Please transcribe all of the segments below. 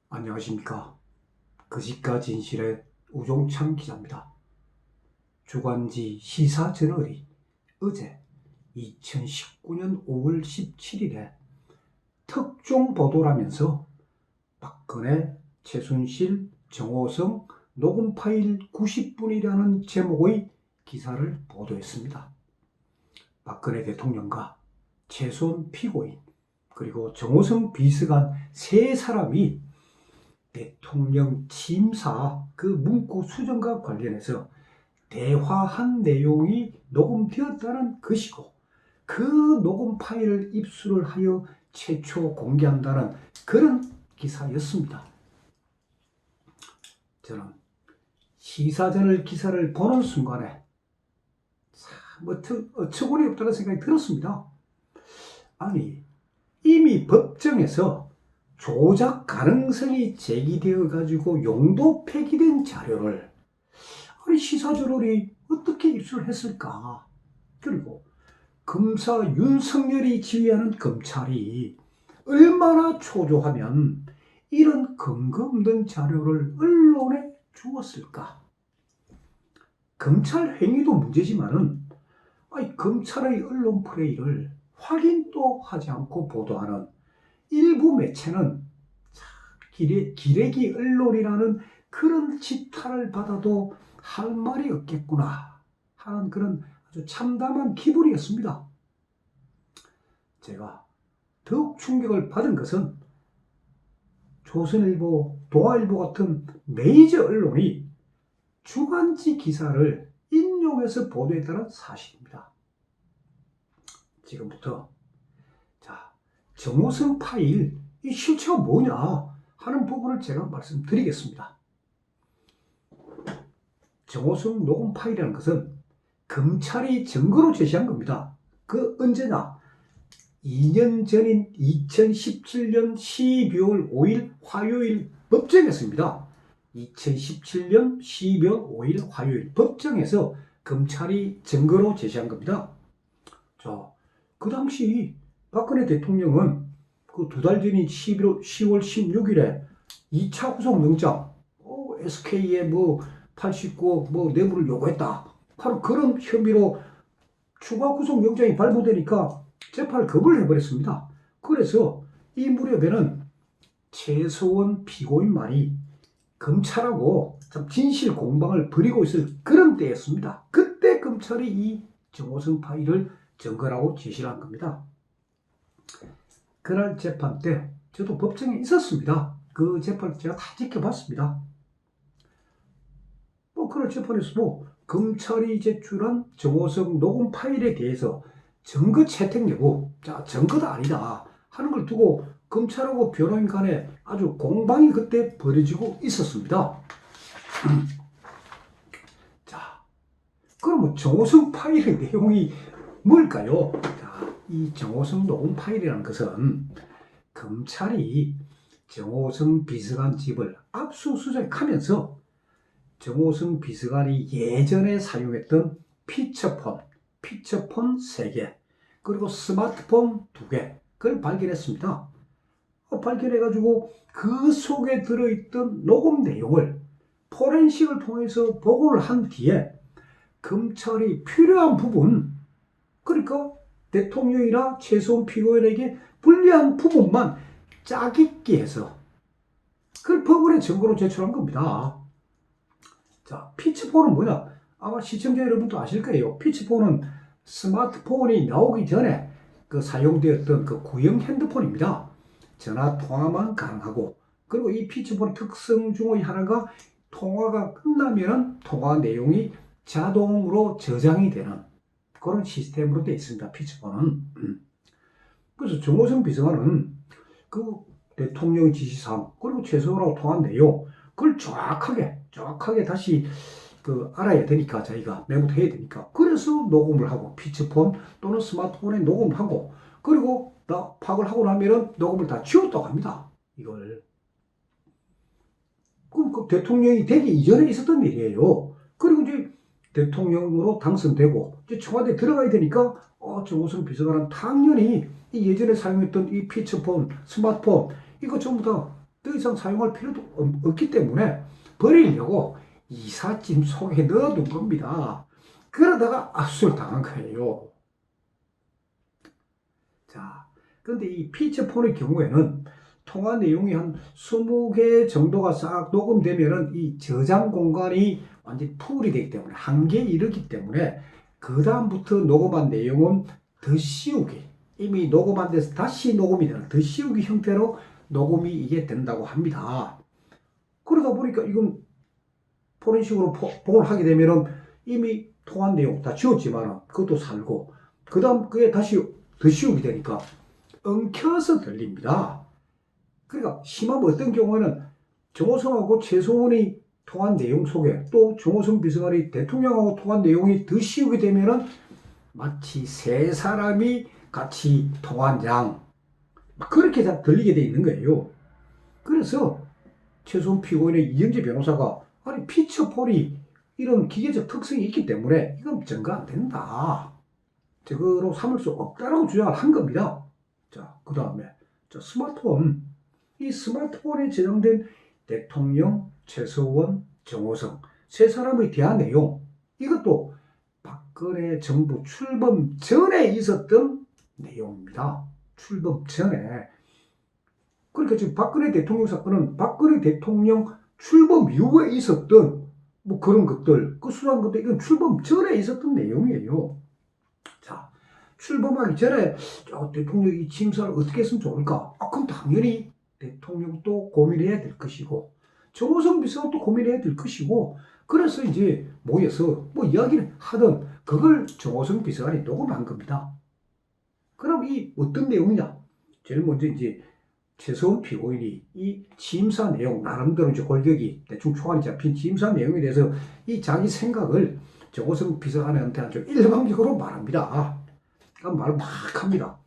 안녕하십니까. 그집가 진실의 우종찬 기자입니다. 주간지 시사저널이 어제 2019년 5월 17일에 특종 보도라면서 박근혜, 최순실, 정호성 녹음 파일 90분이라는 제목의 기사를 보도했습니다. 박근혜 대통령과 최순 피고인 그리고 정호성 비서관 세 사람이 대통령 취임사 그 문구 수정과 관련해서 대화한 내용이 녹음되었다는 것이고, 그 녹음 파일을 입수를 하여 최초 공개한다는 그런 기사였습니다. 저는 시사저널 기사를 보는 순간에 어처구니 없다는 생각이 들었습니다. 아니, 이미 법정에서 조작 가능성이 제기되어 가지고 용도 폐기된 자료를 아니 시사저널이 어떻게 입수를 했을까? 그리고 검사 윤석열이 지휘하는 검찰이 얼마나 초조하면 이런 근거 없는 자료를 언론에 주었을까? 검찰 행위도 문제지만은 아니 검찰의 언론 플레이를 확인도 하지 않고 보도하는 일부 매체는 기레기 언론이라는 그런 지탄을 받아도 할 말이 없겠구나 하는 그런 아주 참담한 기분이었습니다. 제가 더욱 충격을 받은 것은 조선일보, 동아일보 같은 메이저 언론이 주간지 기사를 인용해서 보도했다는 사실입니다. 지금부터 정호성 파일 이 실체가 뭐냐 하는 부분을 제가 말씀드리겠습니다. 정호성 녹음 파일이라는 것은 검찰이 증거로 제시한 겁니다. 그 언제냐? 2년 전인 2017년 12월 5일 화요일 법정에서입니다. 2017년 12월 5일 화요일 법정에서 검찰이 증거로 제시한 겁니다. 그 당시 박근혜 대통령은 그 두 달 전인 10월 16일에 2차 구속영장 SK의 89 뇌물을 요구했다. 바로 그런 혐의로 추가 구속영장이 발부되니까 재판을 거부를 해버렸습니다. 그래서 이 무렵에는 최소원 피고인만이 검찰하고 참 진실 공방을 벌이고 있을 그런 때였습니다. 그때 검찰이 이 정호성 파일을 증거라고 제시를 한 겁니다. 그날 재판 때 저도 법정에 있었습니다. 그 재판을 제가 다 지켜봤습니다. 그날 재판에서 검찰이 제출한 정호성 녹음 파일에 대해서 증거 채택 여부, 증거다 아니다 하는 걸 두고 검찰하고 변호인 간에 아주 공방이 그때 벌어지고 있었습니다. 그럼 정호성 파일의 내용이 뭘까요? 이 정호성 녹음 파일이라는 것은 검찰이 정호성 비서관 집을 압수수색하면서 정호성 비서관이 예전에 사용했던 피처폰 3개 그리고 스마트폰 2개 그걸 발견했습니다. 발견해가지고 그 속에 들어있던 녹음 내용을 포렌식을 통해서 보고를 한 뒤에 검찰이 필요한 부분, 그러니까 대통령이나 최소한 피고인에게 불리한 부분만 짜깁기 해서 그걸 법원에 증거로 제출한 겁니다. 피치폰은 뭐냐? 아마 시청자 여러분도 아실 거예요. 피치폰은 스마트폰이 나오기 전에 그 사용되었던 그 구형 핸드폰입니다. 전화 통화만 가능하고, 그리고 이 피치폰의 특성 중의 하나가 통화가 끝나면 통화 내용이 자동으로 저장이 되는 그런 시스템으로 되어 있습니다. 피치폰은. 그래서 정호성 비서관은 그 대통령 지시사항 그리고 최소한하고 통한 내용 그걸 정확하게 다시 알아야 되니까 자기가 메모해야 되니까 그래서 녹음을 하고 피치폰 또는 스마트폰에 녹음을 하고 그리고 다 파악을 하고 나면은 녹음을 다 지웠다고 합니다. 이걸 그럼 그 대통령이 되기 이전에 있었던 일이에요. 그리고 이제 대통령으로 당선되고 이제 청와대 들어가야 되니까 정호성 비서관은 당연히 이 예전에 사용했던 이 피처폰, 스마트폰 이거 전부 다 더 이상 사용할 필요도 없기 때문에 버리려고 이삿짐 속에 넣어둔 겁니다. 그러다가 압수를 당한 거예요. 자, 근데 이 피처폰의 경우에는 통화 내용이 한 20개 정도가 싹 녹음되면은 이 저장 공간이 완전히 풀이 되기 때문에 한계에 이르기 때문에 그 다음부터 녹음한 내용은 더 씌우기, 이미 녹음한 데서 다시 녹음이 되는 더 씌우기 형태로 녹음이 이게 된다고 합니다. 그러다 보니까 이건 포렌식으로 복원을 하게 되면은 이미 통한 내용 다 지웠지만 그것도 살고 그 다음 그게 다시 더 씌우게 되니까 엉켜서 들립니다. 그러니까 심하면 어떤 경우에는 정호성하고 최소원이 통한 내용 속에 또 정호성 비서관이 대통령하고 통한 내용이 더 씌우게 되면은 마치 세 사람이 같이 통한 양 그렇게 다 들리게 돼 있는 거예요. 그래서 최소원 피고인의 이영재 변호사가 아니 피처폴이 이런 기계적 특성이 있기 때문에 이건 증거 안 된다. 저거로 삼을 수 없다라고 주장을 한 겁니다. 자, 그 다음에 스마트폰. 이 스마트폰에 저장된 대통령, 최서원, 정호성 세 사람의 대화 내용 이것도 박근혜 정부 출범 전에 있었던 내용입니다. 출범 전에. 그러니까 지금 박근혜 대통령 사건은 박근혜 대통령 출범 이후에 있었던 뭐 그런 것들, 그 수사한 것도 이건 출범 전에 있었던 내용이에요. 자, 출범하기 전에 대통령이 이 취임사를 어떻게 했으면 좋을까? 그럼 당연히 대통령도 고민해야 될 것이고 정호성 비서관도 고민해야 될 것이고 그래서 이제 모여서 뭐 이야기를 하던 그걸 정호성 비서관이 녹음한 겁니다. 그럼 이 어떤 내용이냐? 제일 먼저 이제 최서원 피고인이 이 취임사 내용 나름대로 이제 골격이 대충 초안이 잡힌 취임사 내용에 대해서 이 자기 생각을 정호성 비서관한테 아주 일방적으로 말합니다. 말을 막 합니다.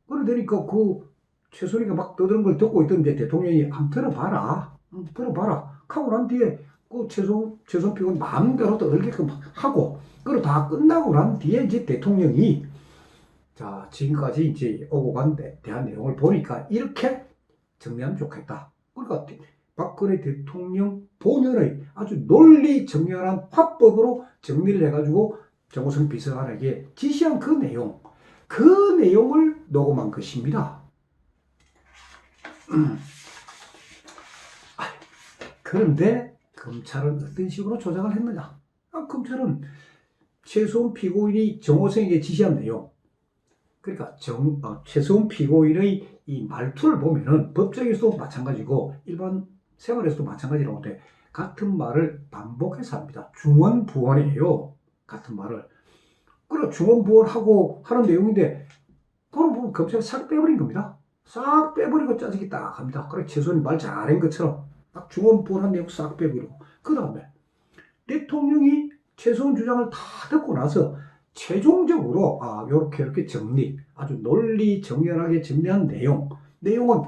그러니까 그 최소리가 막 떠드는 걸 듣고 있던 이제 대통령이 한번 들어봐라. 들어봐라. 하고 난 뒤에 그 최소원 피고인 마음대로 떠들게끔 하고 그리고 다 끝나고 난 뒤에 이제 대통령이 자, 지금까지 이제 오고 간 대한 내용을 보니까 이렇게 정리하면 좋겠다. 그러니까 박근혜 대통령 본연의 아주 논리 정연한 화법으로 정리를 해가지고 정호성 비서관에게 지시한 그 내용을 녹음한 것입니다. 그런데 검찰은 어떤 식으로 조작을 했느냐? 검찰은 최소원 피고인이 정호성에게 지시한 내용, 그러니까 최소원 피고인의 이 말투를 보면은 법정에서도 마찬가지고 일반 생활에서도 마찬가지라고 하는데 같은 말을 반복해서 합니다. 중언부언이에요. 같은 말을. 그래 중언부언하고 하는 내용인데 그걸 보면 검찰이 싹 빼버린 겁니다. 싹 빼버리고 짜증이 딱 합니다. 그래 최소원이 말 잘한 것처럼 딱 중언부언한 내용 싹 빼버리고 그 다음에 대통령이 최소원 주장을 다 듣고 나서 최종적으로 이렇게 정리, 아주 논리 정연하게 정리한 내용은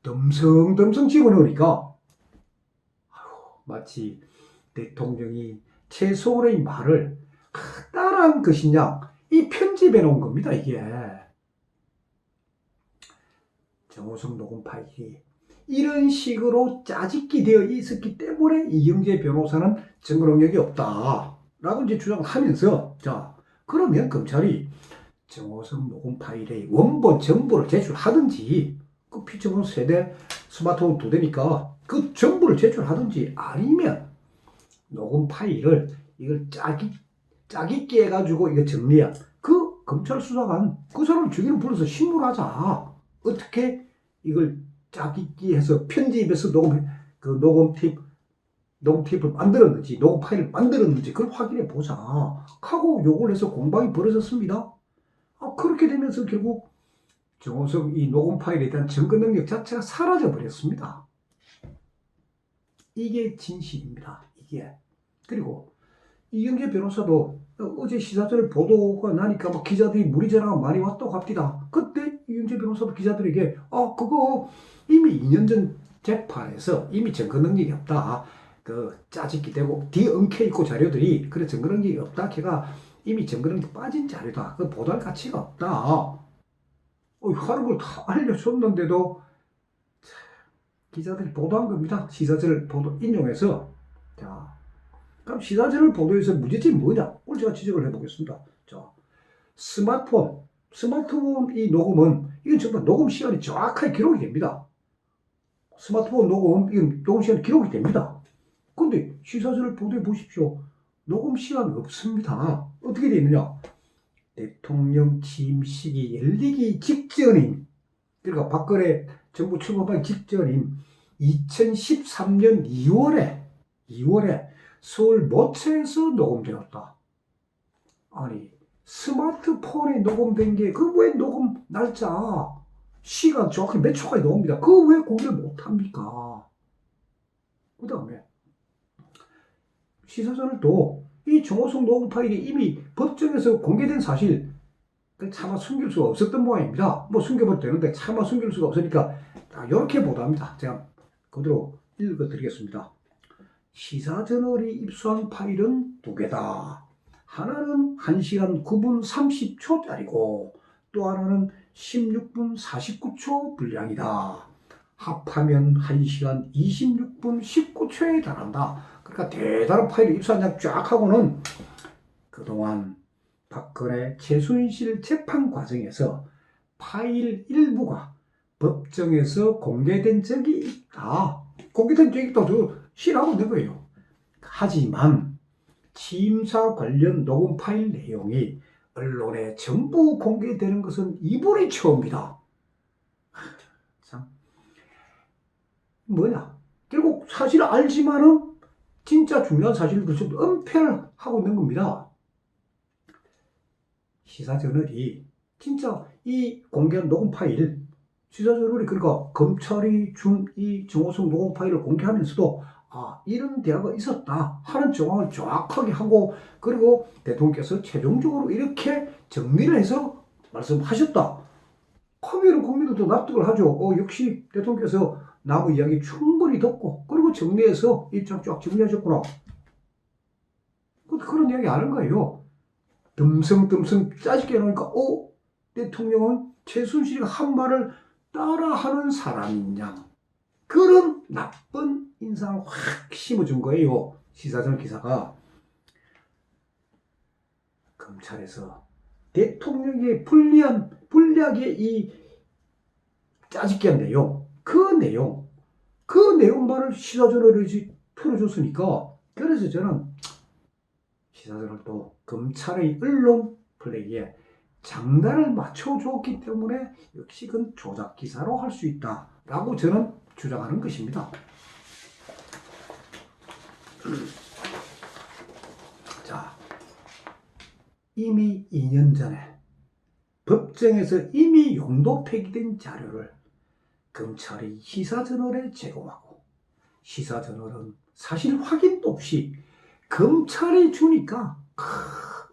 덤성덤성 집어넣으니까 마치 대통령이 최소원의 말을 따라한 것이냐 이 편집해 놓은 겁니다. 이게 정호성 녹음 파일이 이런 식으로 짜집기 되어 있었기 때문에 이영재 변호사는 증거 능력이 없다라고 이제 주장을 하면서 자 그러면 검찰이 정호성 녹음 파일의 원본 전부를 제출하든지 그 피처폰 세대 스마트폰 2대니까 그 전부를 제출하든지 아니면 녹음 파일을 이걸 짜깁기 해가지고 이거 정리한 그 검찰 수사관 그 사람 주기를 불러서 신문하자. 어떻게 이걸 짜깁기 해서 편집해서 녹음 테이프를 만들었는지 녹음 파일을 만들었는지 그걸 확인해 보자 하고 요걸 해서 공방이 벌어졌습니다. 그렇게 되면서 결국 정호성 이 녹음 파일에 대한 증거 능력 자체가 사라져 버렸습니다. 이게 진실입니다. 이게. 그리고 이영재 변호사도 어제 시사전에 보도가 나니까 막 기자들이 무리전화가 많이 왔다고 합니다. 그때 이영재 변호사도 기자들에게 그거 이미 2년 전 재판에서 이미 증거 능력이 없다. 그 짜집기 되고 뒤에 엉켜 있고 자료들이 그래 증거 능력이 없다. 걔가 이미 증거 능력 빠진 자료다. 그 보도할 가치가 없다. 하는 걸 다 알려줬는데도 기자들이 보도한 겁니다. 시사저널 보도 인용해서. 자, 그럼 시사저널 보도에서 문제점이 뭐냐? 오늘 제가 지적을 해보겠습니다. 자, 스마트폰 이 녹음은 이건 정말 녹음 시간이 정확하게 기록이 됩니다. 스마트폰 이건 녹음 시간이 기록이 됩니다. 근데 시사저널 보도해 보십시오. 녹음 시간 없습니다. 어떻게 되어 있느냐? 대통령 취임식이 열리기 직전인, 그러니까 박근혜 정부 출범하기 직전인 2013년 2월에 서울 모처에서 녹음되었다. 아니, 스마트폰에 녹음된 게 그 왜 녹음 날짜 시간 정확히 몇 초까지 녹음입니다. 그거 왜 공개를 못합니까? 그 다음에 시사저널도 이 정호성 녹음 파일이 이미 법정에서 공개된 사실 차마 숨길 수가 없었던 모양입니다. 뭐 숨겨봐도 되는데 차마 숨길 수가 없으니까 이렇게 보도합니다. 제가 그대로 읽어드리겠습니다. 시사저널이 입수한 파일은 두 개다. 하나는 1시간 9분 30초짜리고 또 하나는 16분 49초 분량이다. 합하면 1시간 26분 19초에 달한다. 그러니까 대단한 파일을 입수한 쫙 하고는 그동안 박근혜 최순실 재판 과정에서 파일 일부가 법정에서 공개된 적이 있다. 공개된 적이 있다. 저 실하고 있는 거예요. 하지만 취임사 관련 녹음 파일 내용이 언론에 전부 공개되는 것은 이번이 처음이다. 참 뭐냐? 결국 사실을 알지만은 진짜 중요한 사실을 좀 은폐를 하고 있는 겁니다. 시사저널이 진짜 이 공개한 녹음 파일, 시사저널이 그러니까 검찰이 준 이 정호성 녹음 파일을 공개하면서도 이런 대화가 있었다 하는 정황을 정확하게 하고, 그리고 대통령께서 최종적으로 이렇게 정리를 해서 말씀하셨다 하면 국민들도 납득을 하죠. 역시 대통령께서 남의 이야기 충분히 듣고 그리고 정리해서 입장 쫙 정리하셨구나. 그런 이야기 하는 거예요. 듬성듬성 짜집게 해놓으니까 대통령은 최순실이가 한 말을 따라하는 사람이냐, 그런 나쁜 인상을 확 심어준 거예요. 시사저널 기사가. 검찰에서 대통령에게 불리하게 이 짜집게 한 내용, 그 내용만을 시사저널이 풀어줬으니까, 그래서 저는 시사저널도 검찰의 언론 플레이에 장단을 맞춰줬기 때문에 역시 그건 조작 기사로 할 수 있다라고 저는 주장하는 것입니다. 자, 이미 2년 전에 법정에서 이미 용도 폐기된 자료를 검찰이 시사저널에 제공하고, 시사저널은 사실 확인도 없이 검찰이 주니까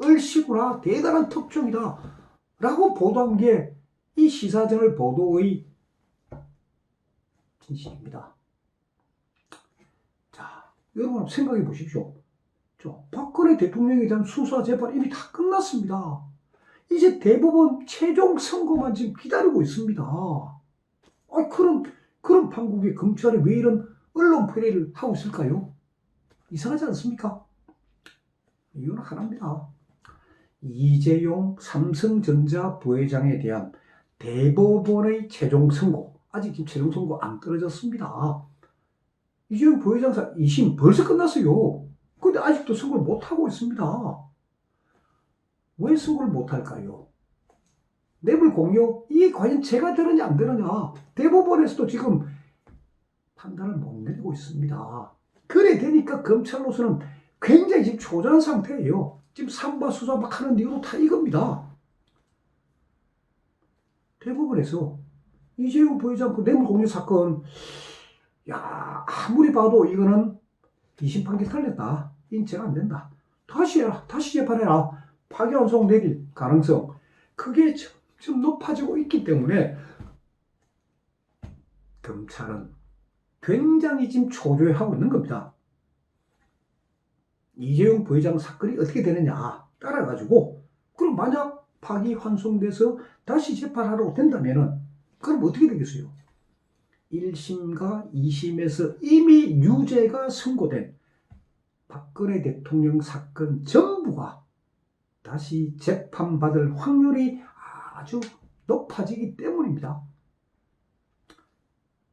얼씨구나 대단한 특종이다 라고 보도한 게 이 시사저널 보도의 진실입니다. 자, 여러분 생각해 보십시오. 박근혜 대통령에 대한 수사 재판 이미 다 끝났습니다. 이제 대법원 최종 선고만 지금 기다리고 있습니다. 그런 판국에 검찰이 왜 이런 언론 플레이를 하고 있을까요? 이상하지 않습니까? 이유는 하나입니다. 이재용 삼성전자 부회장에 대한 대법원의 최종 선고, 아직 지금 최종 선고 안 떨어졌습니다. 이재용 부회장 2심 벌써 끝났어요. 근데 아직도 선고를 못하고 있습니다. 왜 선고를 못할까요? 뇌물 공여, 이게 과연 죄가 되느냐 안 되느냐, 대법원에서도 지금 판단을 못 내리고 있습니다. 그래 되니까 검찰로서는 굉장히 지금 초조한 상태예요. 지금 삼바 수사 막 하는 이유로 다 이겁니다. 대법원에서 이재용 부회장 그 뇌물 공여 사건, 아무리 봐도 이거는 2심 판결 틀렸다, 인체가 안 된다, 다시 해라, 다시 재판해라, 파기환송 내릴 가능성 그게 점점 높아지고 있기 때문에 검찰은 굉장히 지금 초조해하고 있는 겁니다. 이재용 부회장 사건이 어떻게 되느냐 따라가지고, 그럼 만약 파기환송돼서 다시 재판하라고 된다면은 그럼 어떻게 되겠어요? 1심과 2심에서 이미 유죄가 선고된 박근혜 대통령 사건 전부가 다시 재판받을 확률이 아주 높아지기 때문입니다.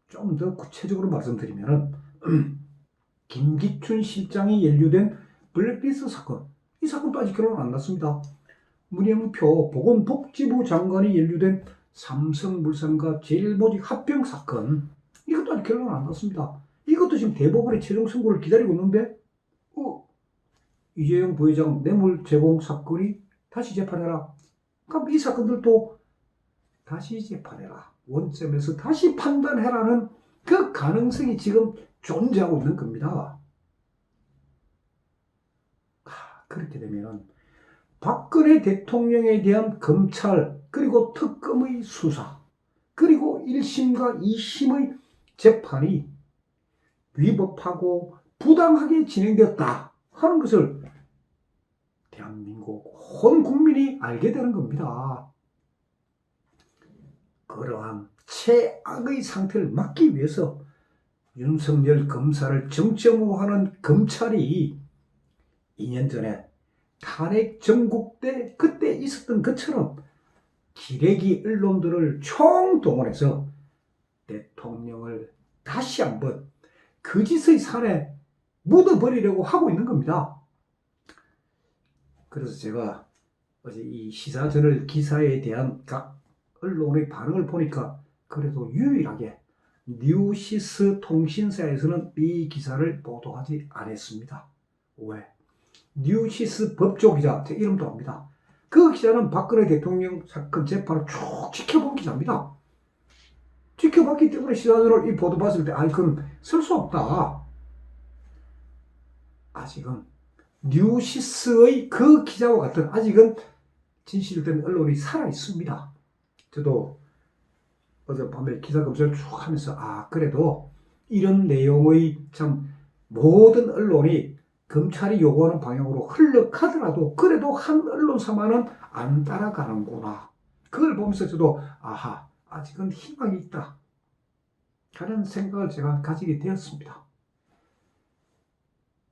좀 더 구체적으로 말씀드리면 김기춘 실장이 연루된 블랙리스트 사건, 이 사건도 아직 결론 안 났습니다. 문영표 보건복지부 장관이 연루된 삼성물산과 제일모직 합병 사건, 이것도 아직 결론 안 났습니다. 이것도 지금 대법원의 최종 선고를 기다리고 있는데 이재용 부회장 뇌물 제공 사건이 다시 재판해라. 그럼 이 사건들도 다시 재판해라. 원점에서 다시 판단해라는 그 가능성이 지금 존재하고 있는 겁니다. 그렇게 되면 박근혜 대통령에 대한 검찰 그리고 특검의 수사 그리고 1심과 2심의 재판이 위법하고 부당하게 진행되었다 하는 것을 대한민국 온 국민이 알게 되는 겁니다. 그러한 최악의 상태를 막기 위해서 윤석열 검사를 정점으로 하는 검찰이 2년 전에 탄핵 전국 때 그때 있었던 것처럼 기레기 언론들을 총동원해서 대통령을 다시 한번 거짓의 산에 묻어버리려고 하고 있는 겁니다. 그래서 제가 어제 이 시사저널 기사에 대한 각 언론의 반응을 보니까 그래도 유일하게 뉴시스 통신사에서는 이 기사를 보도하지 않았습니다. 왜? 뉴시스 법조 기자, 제 이름도 압니다. 그 기자는 박근혜 대통령 사건 재판을 쭉 지켜본 기자입니다. 지켜봤기 때문에 시사저널 이 보도 봤을 때 그건 쓸 수 없다. 아직은 뉴시스의 그 기자와 같은 아직은 진실된 언론이 살아있습니다. 저도 어젯밤에 기사 검색을 쭉 하면서 그래도 이런 내용의 참 모든 언론이 검찰이 요구하는 방향으로 흘러가더라도 그래도 한 언론사만은 안 따라가는구나. 그걸 보면서 저도 아직은 희망이 있다 하는 생각을 제가 가지게 되었습니다.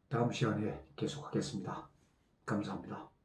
다음 시간에 계속하겠습니다. 감사합니다.